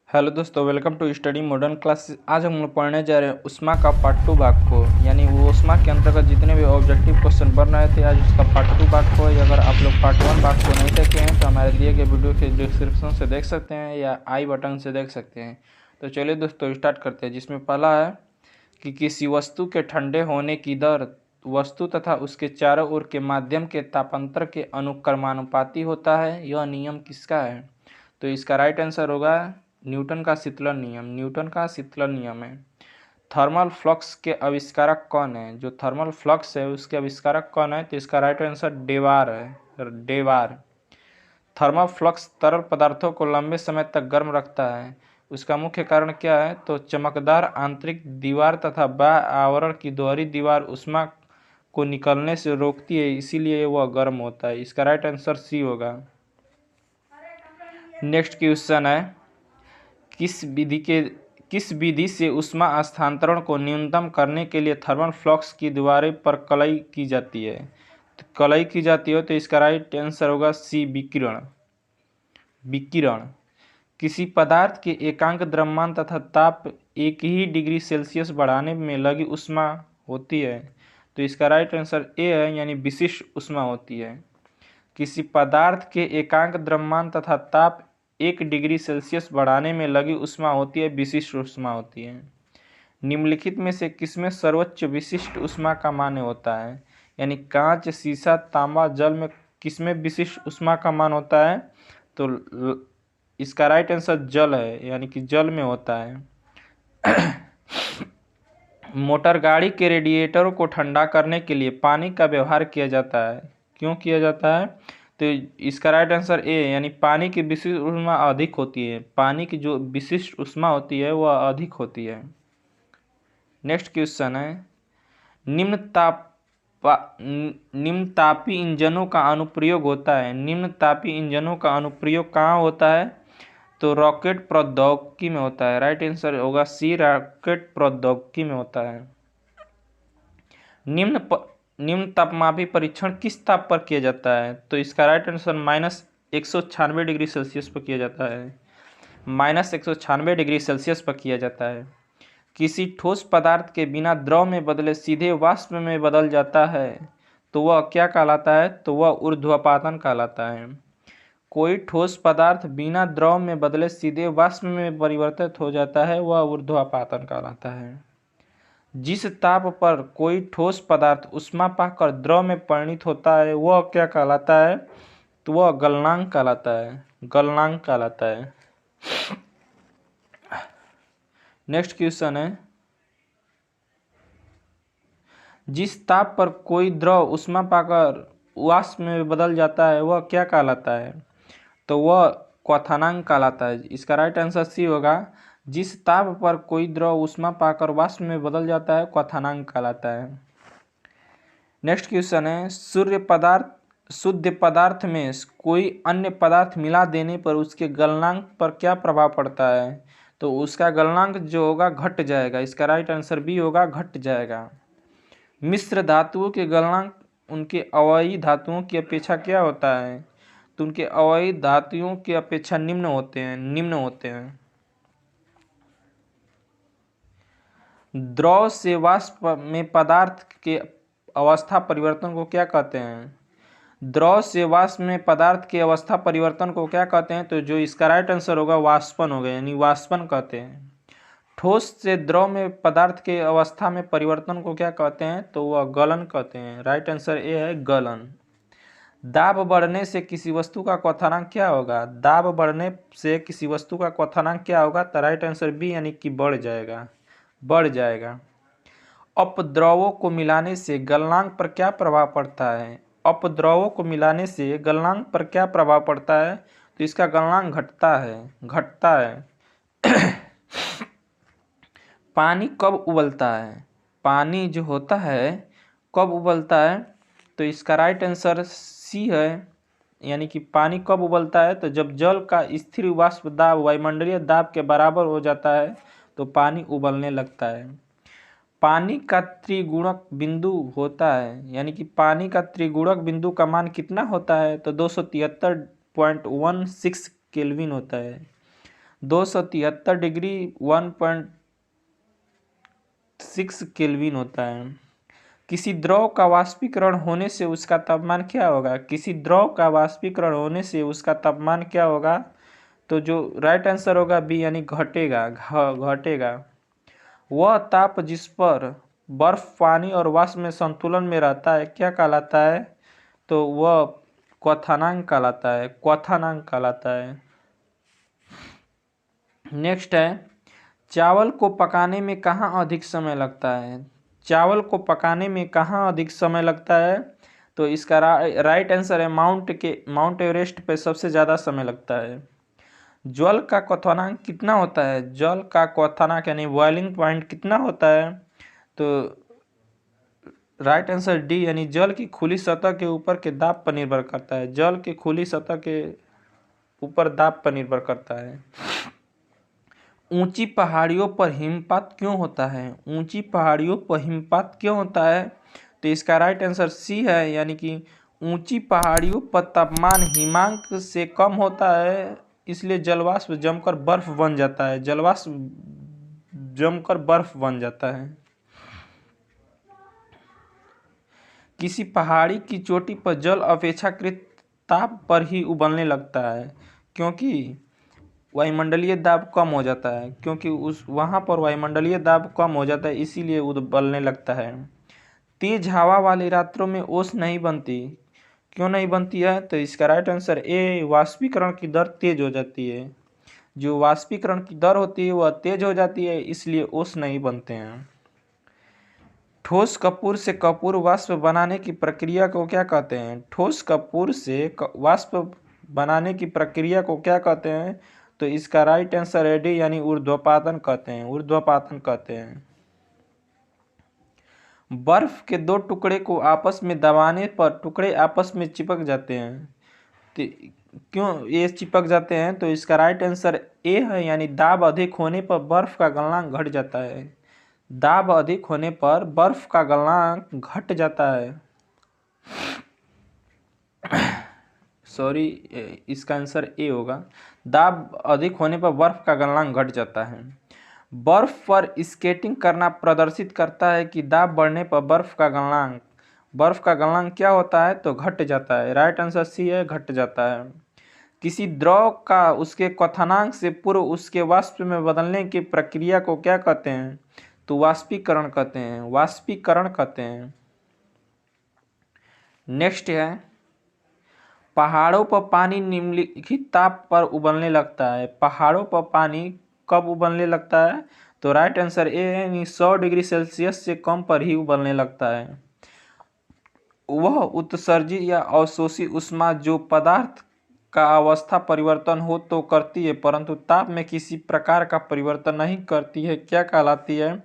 Hello दोस्तों, welcome to study modern classes. आज हम लोग पढ़ने जा रहे हैं उष्मा का पार्ट 2 भाग को, यानी वो उष्मा के अंतर्गत जितने भी ऑब्जेक्टिव क्वेश्चन बन रहे थे आज उसका पार्ट 2 भाग को। अगर आप लोग पार्ट 1 भाग को नहीं देखे हैं तो हमारे दिए गए वीडियो के डिस्क्रिप्शन से देख सकते हैं या आई बटन से देख सकते हैं। तो चलिए दोस्तों स्टार्ट करते हैं, जिसमें पहला है कि किसी वस्तु के ठंडे होने की दर वस्तु तथा उसके चारों ओर के माध्यम के तापांतर के अनुक्रमानुपाती होता है। यह नियम किसका है? तो इसका राइट आंसर होगा न्यूटन का शीतलन नियम। न्यूटन का शीतलन नियम है। थर्मल फ्लक्स के आविष्कारक कौन है? जो थर्मल फ्लक्स है उसके आविष्कारक कौन है? तो इसका राइट आंसर डेवार है। डेवार। थर्मल फ्लक्स तरल पदार्थों को लंबे समय तक गर्म रखता है। उसका मुख्य कारण क्या है? तो चमकदार आंतरिक दीवार तथा बाह्य आवरण की दोहरी दीवार ऊष्मा को निकलने से रोकती है, इसीलिए वह गर्म होता है। इसका राइट आंसर सी होगा। नेक्स्ट क्वेश्चन है, किस विधि से ऊष्मा स्थानांतरण को न्यूनतम करने के लिए थर्मल फ्लक्स की दीवारों पर कलई की जाती है? तो कलई की जाती है, तो इसका राइट आंसर होगा सी, विकिरण। विकिरण। किसी पदार्थ के एकांक द्रव्यमान तथा ताप 1 ही डिग्री सेल्सियस बढ़ाने में लगी ऊष्मा होती है। तो इसका राइट आंसर ए है, यानी विशिष्ट ऊष्मा होती है। किसी पदार्थ के एकांक द्रव्यमान तथा ताप 1 डिग्री सेल्सियस बढ़ाने में लगी ऊष्मा होती है, विशिष्ट ऊष्मा होती है। निम्नलिखित में से किसमें सर्वोच्च विशिष्ट ऊष्मा का मान होता है? यानी कांच, शीशा, तांबा, जल में किसमें विशिष्ट ऊष्मा का मान होता है? तो इसका राइट आंसर जल है, यानी कि जल में होता है। मोटर गाड़ी के रेडिएटरों को ठंडा करने के लिए पानी का व्यवहार किया जाता है। क्यों किया जाता है? तो इसका राइट आंसर ए, यानी पानी की विशिष्ट ऊष्मा अधिक होती है। पानी की जो विशिष्ट ऊष्मा होती है वह अधिक होती है। नेक्स्ट क्वेश्चन है, निम्नतापी इंजनों का अनुप्रयोग होता है। निम्नतापी इंजनों का अनुप्रयोग कहाँ होता है? तो रॉकेट प्रौद्योगिकी में होता है। राइट आंसर होगा सी, रॉकेट प्रौद्योगिकी में होता है। निम्न तापमापी परीक्षण किस ताप पर किया जाता है? तो इसका राइट आंसर -196 डिग्री सेल्सियस पर किया जाता है। -196 डिग्री सेल्सियस पर किया जाता है। किसी ठोस पदार्थ के बिना द्रव में बदले सीधे वाष्प में बदल जाता है तो वह क्या कहलाता है? तो वह ऊर्ध्वपातन कहलाता है। कोई ठोस पदार्थ बिना द्रव में बदले सीधे वाष्प में परिवर्तित हो जाता है, वह ऊर्ध्वपातन कहलाता है। जिस ताप पर कोई ठोस पदार्थ ऊष्मा पाकर द्रव में परिणत होता है वह क्या कहलाता है? तो वह गलनांक कहलाता है। गलनांक कहलाता है। नेक्स्ट क्वेश्चन है, जिस ताप पर कोई द्रव ऊष्मा पाकर वाष्प में बदल जाता है वह क्या कहलाता है? तो वह क्वथनांक कहलाता है। इसका राइट आंसर सी होगा। जिस ताप पर कोई द्रव ऊष्मा पाकर वाष्प में बदल जाता है क्वथनांक कहलाता है। नेक्स्ट क्वेश्चन है, शुद्ध पदार्थ में कोई अन्य पदार्थ मिला देने पर उसके गलनांक पर क्या प्रभाव पड़ता है? तो उसका गलनांक जो होगा घट जाएगा। इसका राइट आंसर बी होगा, घट जाएगा। मिश्र धातुओं के गलनांक उनके अवयवी धातुओं की अपेक्षा क्या होता है? तो उनके अवयवी धातुओं की अपेक्षा निम्न होते हैं। द्रव से वाष्प में पदार्थ के अवस्था परिवर्तन को क्या कहते हैं? द्रव से वाष्प में पदार्थ के अवस्था परिवर्तन को क्या कहते हैं? तो जो इसका राइट आंसर होगा वाष्पन होगा, यानी वाष्पन कहते हैं। ठोस से द्रव में पदार्थ के अवस्था में परिवर्तन को क्या कहते हैं? तो वह गलन कहते हैं। राइट आंसर ए है, गलन। दाब बढ़ने से किसी वस्तु का क्वथनांक क्या होगा? दाब बढ़ने से किसी वस्तु का क्वथनांक क्या होगा? तो राइट आंसर बी, यानी कि बढ़ जाएगा। बढ़ जाएगा। अपद्रवों को मिलाने से गलनांक पर क्या प्रभाव पड़ता है? अपद्रवों को मिलाने से गलनांक पर क्या प्रभाव पड़ता है? तो इसका गलनांक घटता है। पानी कब उबलता है? पानी जो होता है कब उबलता है? तो इसका राइट आंसर सी है, यानी कि पानी कब उबलता है? तो जब जल का स्थिर वाष्प दाब वायुमंडलीय दाब के बराबर हो जाता है तो पानी उबलने लगता है। पानी का त्रिगुणक बिंदु होता है, यानी कि पानी का त्रिगुणक बिंदु का मान कितना होता है? तो 273.16 केल्विन होता है। 273 डिग्री 1.6 केल्विन होता है। किसी द्रव का वाष्पीकरण होने से उसका तापमान क्या होगा? किसी द्रव का वाष्पीकरण होने से उसका तापमान क्या होगा? तो जो राइट आंसर होगा बी, यानी घटेगा, घटेगा। वह ताप जिस पर बर्फ पानी और वाष्प में संतुलन में रहता है क्या कहलाता है? तो वह क्वथनांक कहलाता है, क्वथनांक कहलाता है। नेक्स्ट है, चावल को पकाने में कहाँ अधिक समय लगता है? चावल को पकाने में कहाँ अधिक समय लगता है? तो इसका राइट आंसर है माउंट एवरेस्ट पे सबसे ज़्यादा समय लगता है। जल का क्वथनांक कितना होता है? जल का क्वथनांक यानी बॉइलिंग पॉइंट कितना होता है? तो राइट आंसर डी, यानी जल की खुली सतह के ऊपर के दाब पर निर्भर करता है। जल की खुली सतह के ऊपर दाब पर निर्भर करता है। ऊंची पहाड़ियों पर हिमपात क्यों होता है? ऊंची पहाड़ियों पर हिमपात क्यों होता है? तो इसका राइट आंसर सी है, यानी कि ऊंची पहाड़ियों पर तापमान हिमांक से कम होता है, इसलिए जलवाष्प जमकर बर्फ बन जाता है। जलवाष्प जमकर बर्फ बन जाता है। किसी पहाड़ी की चोटी पर जल अपेक्षाकृत ताप पर ही उबलने लगता है, क्योंकि वायुमंडलीय दाब कम हो जाता है, क्योंकि वहाँ पर वायुमंडलीय दाब कम हो जाता है, इसीलिए उबलने लगता है। तेज हवा वाली रात्रों में ओस नहीं बनती, क्यों नहीं बनती है? तो इसका राइट आंसर ए, वाष्पीकरण की दर तेज हो जाती है। जो वाष्पीकरण की दर होती है वह तेज हो जाती है, इसलिए ओस नहीं बनते हैं। ठोस कपूर से कपूर वाष्प बनाने की प्रक्रिया को क्या कहते हैं? ठोस कपूर से वाष्प बनाने की प्रक्रिया को क्या कहते हैं? तो इसका राइट आंसर है डी, यानी ऊर्ध्वपातन कहते हैं, ऊर्ध्वपातन कहते हैं। बर्फ के दो टुकड़े को आपस में दबाने पर टुकड़े आपस में चिपक जाते हैं, तो क्यों ये चिपक जाते हैं? तो इसका राइट आंसर ए है, यानी दाब अधिक होने पर बर्फ का गलनांक घट जाता है। दाब अधिक होने पर बर्फ का गलनांक घट जाता है। सॉरी, इसका आंसर ए होगा। दाब अधिक होने पर बर्फ का गलनांक घट जाता है। बर्फ पर स्केटिंग करना प्रदर्शित करता है कि दाब बढ़ने पर बर्फ का गलनांक क्या होता है? तो घट जाता है। राइट आंसर सी है, घट जाता है। किसी द्रव का उसके क्वथनांक से पूर्व उसके वाष्प में बदलने की प्रक्रिया को क्या कहते हैं? तो वाष्पीकरण कहते हैं, वाष्पीकरण कहते हैं। नेक्स्ट है, पहाड़ों पर पानी निम्नलिखित ताप पर उबलने लगता है। पहाड़ों पर पानी कब उबलने लगता है? तो राइट आंसर ए है, 100 डिग्री सेल्सियस से कम पर ही उबलने लगता है। वह उत्सर्जित या अवशोषित ऊष्मा जो पदार्थ का अवस्था परिवर्तन हो तो करती है, परंतु ताप में किसी प्रकार का परिवर्तन नहीं करती है, क्या कहलाती है?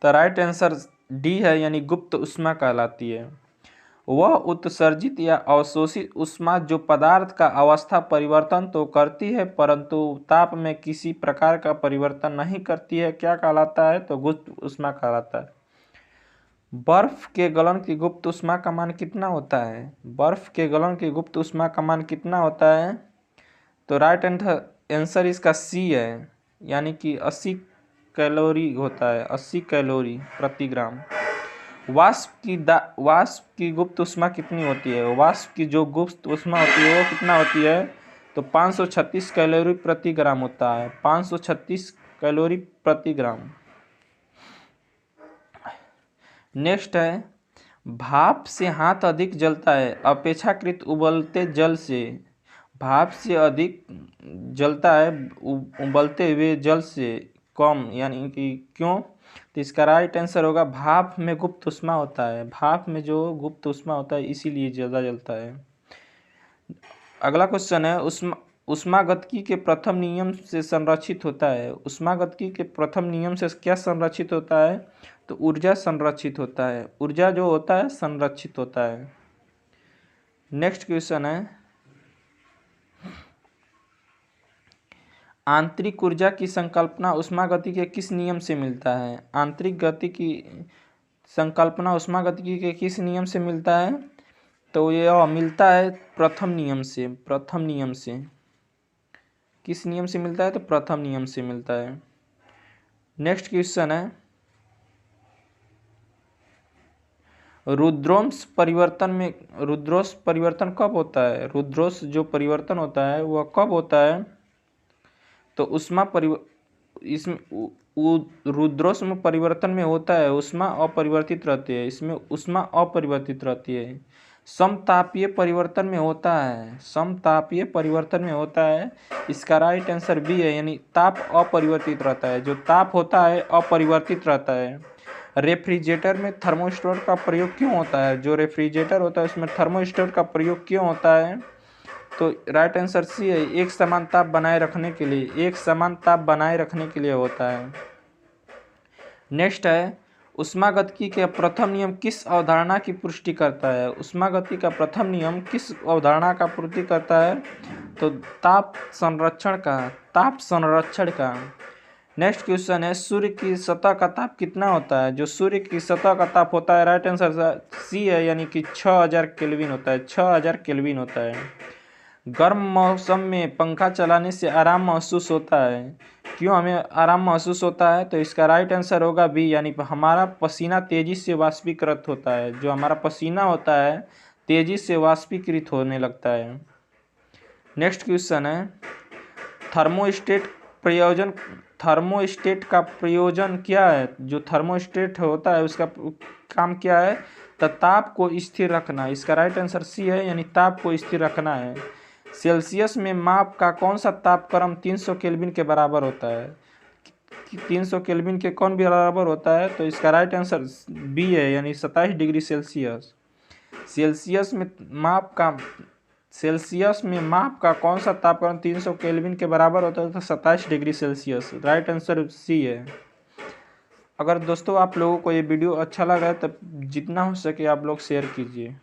तो राइट आंसर डी है, यानी गुप्त ऊष्मा कहलाती है। वह उत्सर्जित या अवशोषित ऊष्मा जो पदार्थ का अवस्था परिवर्तन तो करती है, परंतु ताप में किसी प्रकार का परिवर्तन नहीं करती है, क्या कहलाता है? तो गुप्त ऊष्मा कहलाता है। बर्फ के गलन की गुप्त ऊष्मा का मान कितना होता है? बर्फ के गलन की गुप्त ऊष्मा का मान कितना होता है? तो राइट आंसर इसका सी है, यानी कि 80 कैलोरी होता है, 80 कैलोरी प्रति ग्राम। वाष्प की गुप्त ऊष्मा कितनी होती है? वाष्प की जो गुप्त ऊष्मा होती है वो कितना होती है? तो 536 कैलोरी प्रति ग्राम होता है, 536 कैलोरी प्रति ग्राम। नेक्स्ट है, भाप से हाथ अधिक जलता है अपेक्षाकृत उबलते जल से। भाप से अधिक जलता है उबलते हुए जल से कम, यानी कि क्यों? तो इसका राइट आंसर होगा, भाप में गुप्त ऊष्मा होता है। भाप में जो गुप्त ऊष्मा होता है इसीलिए ज़्यादा जलता है। अगला क्वेश्चन है, ऊष्मागतिकी के प्रथम नियम से संरक्षित होता है। ऊष्मागतिकी के प्रथम नियम से क्या संरक्षित होता है? तो ऊर्जा संरक्षित होता है। ऊर्जा जो होता है संरक्षित होता है। नेक्स्ट क्वेश्चन है, आंतरिक ऊर्जा की संकल्पना ऊष्मागतिकी के किस नियम से मिलता है? आंतरिक गति की संकल्पना ऊष्मागतिकी के किस नियम से मिलता है? तो यह मिलता है प्रथम नियम से, प्रथम नियम से। किस नियम से मिलता है? तो प्रथम नियम से मिलता है। नेक्स्ट क्वेश्चन है, रुद्रोंश परिवर्तन कब होता है? रुद्रोंश जो परिवर्तन होता है वह कब होता है? तो रुद्रोंश में परिवर्तन में होता है ऊष्मा अपरिवर्तित रहती है, इसमें ऊष्मा अपरिवर्तित रहती है। समतापीय परिवर्तन में होता है, समतापीय परिवर्तन में होता है। इसका राइट आंसर बी है, यानी ताप अपरिवर्तित रहता है। जो ताप होता है अपरिवर्तित रहता है। रेफ्रिजरेटर में थर्मोस्टेट का प्रयोग क्यों होता है? जो रेफ्रिजरेटर होता है उसमें थर्मोस्टेट का प्रयोग क्यों होता है? तो राइट आंसर सी है, एक समान ताप बनाए रखने के लिए, एक समान ताप बनाए रखने के लिए होता है। नेक्स्ट है, ऊष्मागतिकी का प्रथम नियम किस अवधारणा की पुष्टि करता है? ऊष्मागतिकी का प्रथम नियम किस अवधारणा का पूर्ति करता है? तो ताप संरक्षण का। नेक्स्ट क्वेश्चन है, सूर्य की सतह का ताप कितना होता है? जो सूर्य की सतह का ताप होता है, राइट आंसर सी है, यानी कि 6000 केल्विन होता है, 6000 केल्विन होता है। गर्म मौसम में पंखा चलाने से आराम महसूस होता है, क्यों हमें आराम महसूस होता है? तो इसका राइट आंसर होगा बी, यानी हमारा पसीना तेजी से वाष्पीकृत होता है। जो हमारा पसीना होता है तेजी से वाष्पीकृत होने लगता है। नेक्स्ट क्वेश्चन है, थर्मोस्टेट का प्रयोजन क्या है? जो थर्मोस्टेट होता है उसका काम क्या है? तो ताप को स्थिर रखना। इसका राइट आंसर सी है, यानी ताप को स्थिर रखना है। सेल्सियस में माप का कौन सा तापक्रम 300 केल्विन के बराबर होता है? 300 केल्विन के कौन बराबर होता है? तो इसका राइट आंसर बी है, यानी 27 डिग्री सेल्सियस। सेल्सियस में माप का कौन सा तापक्रम 300 केल्विन के बराबर होता है? तो 27 degree Celsius. Right answer C है। अगर दोस्तों आप लोगों को ये वीडियो अच्छा लगा है तो जितना हो सके आप लोग शेयर कीजिए।